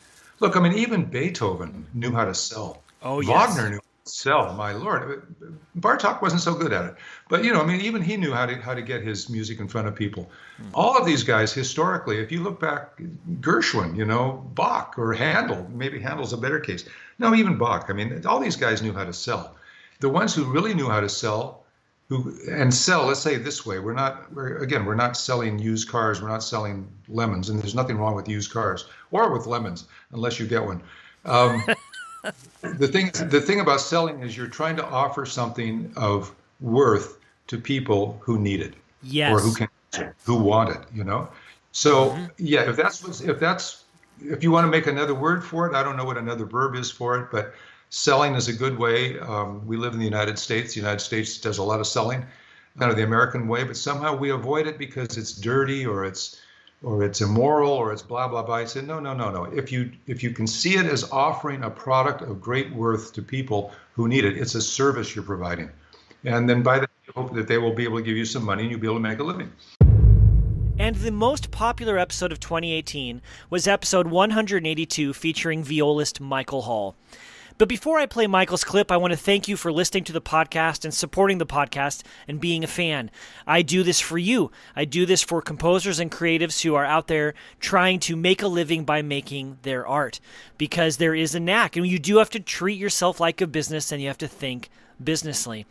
look, I mean, even Beethoven knew how to sell. Oh, yes. Wagner knew how to sell, my Lord. Bartok wasn't so good at it. But, even he knew how to get his music in front of people. All of these guys, historically, if you look back, Gershwin, Bach or Handel, maybe Handel's a better case. No, even Bach. I mean, all these guys knew how to sell. The ones who really knew how to sell, let's say it this way, we're not selling used cars, we're not selling lemons, and there's nothing wrong with used cars or with lemons, unless you get one. The thing about selling is you're trying to offer something of worth to people who need it, yes, or who want it. So yeah, if you want to make another word for it, I don't know what another verb is for it, but selling is a good way. We live in the United States. The United States does a lot of selling, kind of the American way, but somehow we avoid it because it's dirty or it's immoral or it's blah, blah, blah. I said, no. If you can see it as offering a product of great worth to people who need it, it's a service you're providing. And then by that, you hope that they will be able to give you some money and you'll be able to make a living. And the most popular episode of 2018 was episode 182 featuring violist Michael Hall. But before I play Michael's clip, I want to thank you for listening to the podcast and supporting the podcast and being a fan. I do this for you. I do this for composers and creatives who are out there trying to make a living by making their art, because there is a knack, and you do have to treat yourself like a business, and you have to think businessly.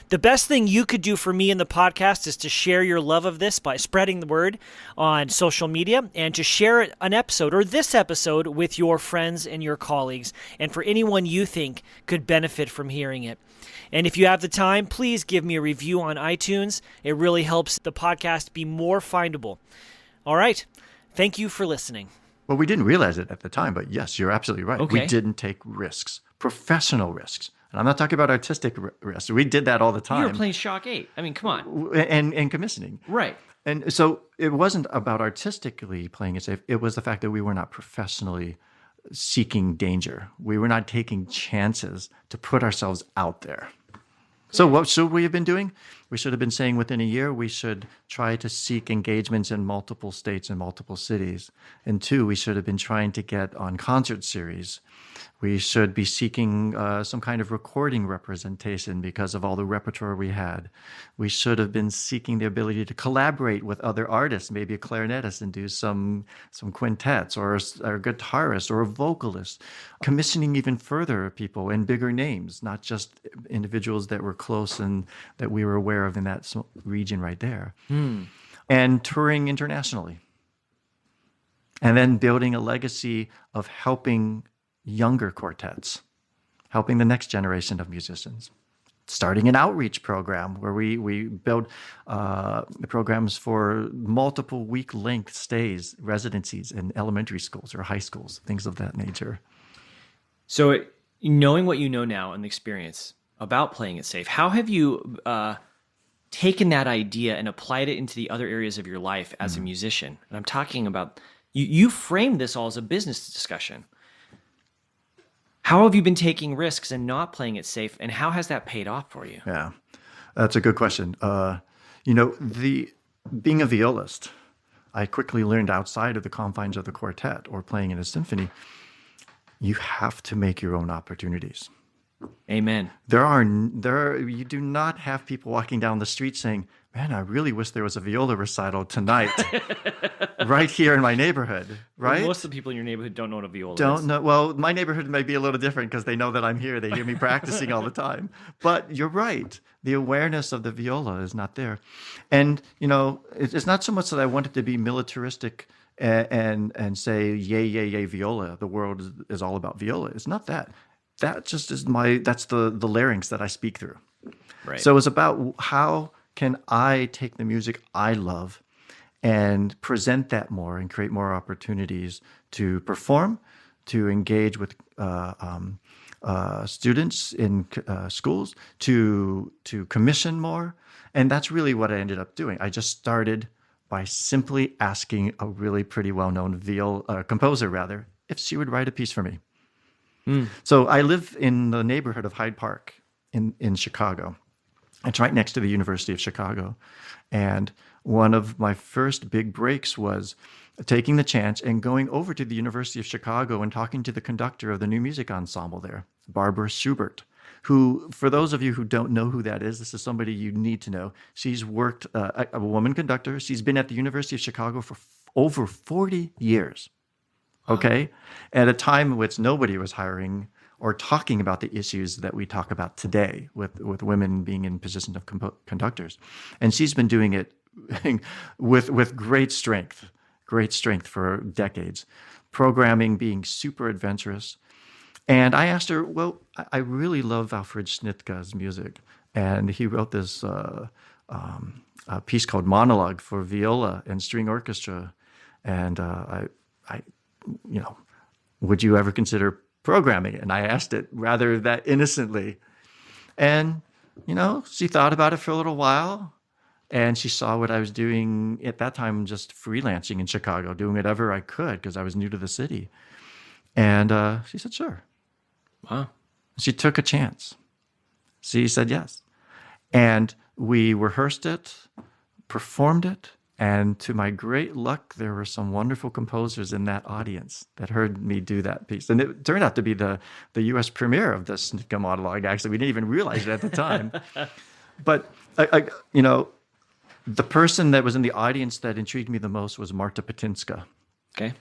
The best thing you could do for me in the podcast is to share your love of this by spreading the word on social media, and to share an episode or this episode with your friends and your colleagues, and for anyone you think could benefit from hearing it. And if you have the time, please give me a review on iTunes. It really helps the podcast be more findable. All right. Thank you for listening. Well, we didn't realize it at the time, but yes, you're absolutely right. Okay. We didn't take risks, professional risks. And I'm not talking about artistic risks. We did that all the time. You were playing Shock 8. I mean, come on. And commissioning. Right. And so it wasn't about artistically playing it safe. It was the fact that we were not professionally seeking danger. We were not taking chances to put ourselves out there. So what should we have been doing? We should have been saying within a year, we should try to seek engagements in multiple states and multiple cities. And 2, we should have been trying to get on concert series. We should be seeking some kind of recording representation because of all the repertoire we had. We should have been seeking the ability to collaborate with other artists, maybe a clarinetist, and do some quintets, or a guitarist or a vocalist. Commissioning even further people and bigger names, not just individuals that were close and that we were aware of in that region right there. And touring internationally. And then building a legacy of helping younger quartets, helping the next generation of musicians, starting an outreach program where we build programs for multiple week-length stays, residencies in elementary schools or high schools, things of that nature. So knowing what you know now and the experience about playing it safe, how have you taken that idea and applied it into the other areas of your life as a musician? And I'm talking about, you framed this all as a business discussion. How have you been taking risks and not playing it safe, and how has that paid off for you? Yeah, that's a good question. Being a violist, I quickly learned outside of the confines of the quartet or playing in a symphony, you have to make your own opportunities. Amen. You do not have people walking down the street saying, man, I really wish there was a viola recital tonight right here in my neighborhood, right? Well, most of the people in your neighborhood don't know what a viola is. Don't know. Well, my neighborhood may be a little different because they know that I'm here. They hear me practicing all the time. But you're right. The awareness of the viola is not there. And, it's not so much that I want it to be militaristic and say, yay, yay, yay, viola. The world is all about viola. It's not that. that just is that's the larynx that I speak through. Right. So it's about how can I take the music I love and present that more and create more opportunities to perform, to engage with students in schools, to commission more. And that's really what I ended up doing. I just started by simply asking a really pretty well-known composer, rather, if she would write a piece for me. So I live in the neighborhood of Hyde Park in Chicago. It's right next to the University of Chicago. And one of my first big breaks was taking the chance and going over to the University of Chicago and talking to the conductor of the new music ensemble there, Barbara Schubert, who, for those of you who don't know who that is, this is somebody you need to know. She's worked, a woman conductor. She's been at the University of Chicago for over 40 years. Okay? At a time in which nobody was hiring or talking about the issues that we talk about today with women being in positions of conductors. And she's been doing it with great strength for decades, programming being super adventurous. And I asked her, well, I really love Alfred Schnittke's music. And he wrote this a piece called Monologue for viola and string orchestra. And would you ever consider programming it? And I asked it rather that innocently. And, she thought about it for a little while. And she saw what I was doing at that time, just freelancing in Chicago, doing whatever I could because I was new to the city. And she said, sure. Wow. She took a chance. She said yes. And we rehearsed it, performed it. And to my great luck, there were some wonderful composers in that audience that heard me do that piece. And it turned out to be the U.S. premiere of the Schnittke monologue, actually. We didn't even realize it at the time. But, the person that was in the audience that intrigued me the most was Marta Patinska. Okay.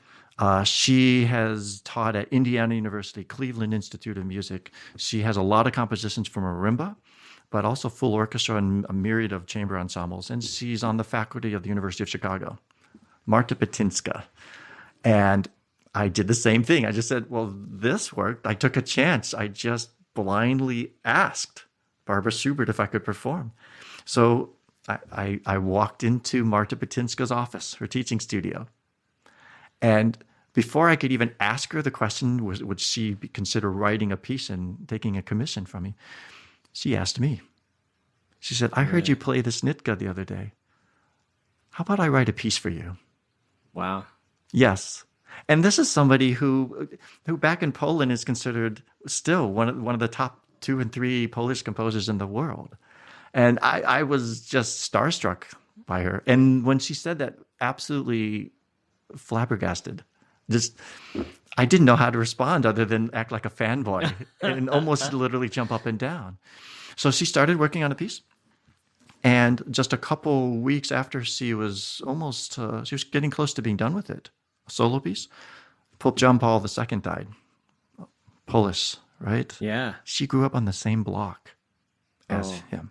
She has taught at Indiana University, Cleveland Institute of Music. She has a lot of compositions for marimba, but also full orchestra and a myriad of chamber ensembles. And she's on the faculty of the University of Chicago, Marta Patinska. And I did the same thing. I just said, well, this worked. I took a chance. I just blindly asked Barbara Schubert if I could perform. So I walked into Marta Patinska's office, her teaching studio. And before I could even ask her the question, would she consider writing a piece and taking a commission from me, she asked me. She said, I heard you play the Schnittke the other day. How about I write a piece for you? Wow. Yes. And this is somebody who back in Poland is considered still one of the top 2 and 3 Polish composers in the world. And I was just starstruck by her. And when she said that, absolutely flabbergasted. I didn't know how to respond other than act like a fanboy and almost literally jump up and down. So she started working on a piece. And just a couple weeks after she was getting close to being done with it, a solo piece, Pope John Paul II died. Polish, right? Yeah. She grew up on the same block as him.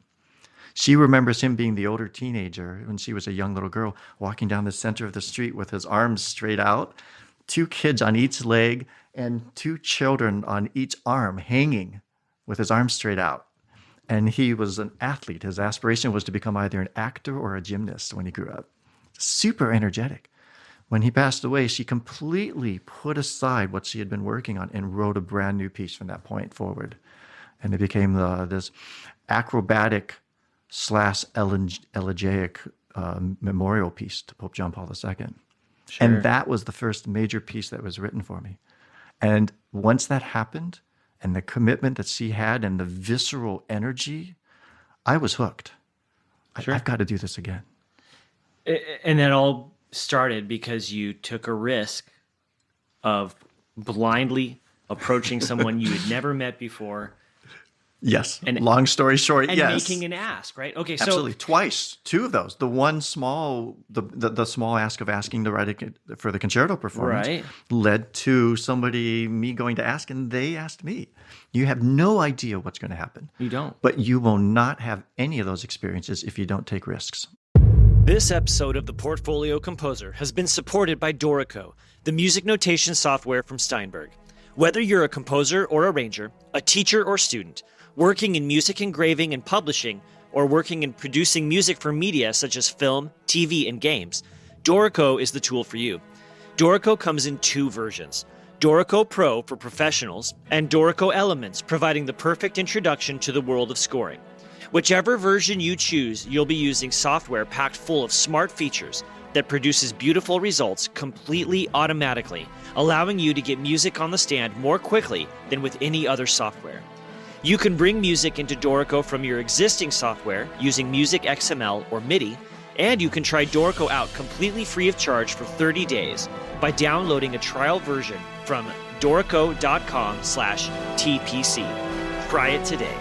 She remembers him being the older teenager when she was a young little girl, walking down the center of the street with his arms straight out, 2 kids on each leg, and 2 children on each arm hanging with his arms straight out. And he was an athlete. His aspiration was to become either an actor or a gymnast when he grew up. Super energetic. When he passed away, she completely put aside what she had been working on and wrote a brand new piece from that point forward. And it became this acrobatic / elegiac memorial piece to Pope John Paul II. Sure. And that was the first major piece that was written for me. And once that happened, and the commitment that she had and the visceral energy, I was hooked. Sure. I've got to do this again. And that all started because you took a risk of blindly approaching someone you had never met before. Yes. And long story short, and yes. Making an ask, right? Okay. So absolutely. Twice. 2 of those. The one small, the small ask of asking to write for the concerto performance led to me going to ask, and they asked me. You have no idea what's going to happen. You don't. But you will not have any of those experiences if you don't take risks. This episode of The Portfolio Composer has been supported by Dorico, the music notation software from Steinberg. Whether you're a composer or arranger, a teacher or student, working in music engraving and publishing, or working in producing music for media such as film, TV, and games, Dorico is the tool for you. Dorico comes in 2 versions: Dorico Pro for professionals and Dorico Elements, providing the perfect introduction to the world of scoring. Whichever version you choose, you'll be using software packed full of smart features that produces beautiful results completely automatically, allowing you to get music on the stand more quickly than with any other software. You can bring music into Dorico from your existing software using Music XML or MIDI, and you can try Dorico out completely free of charge for 30 days by downloading a trial version from dorico.com/TPC. Try it today.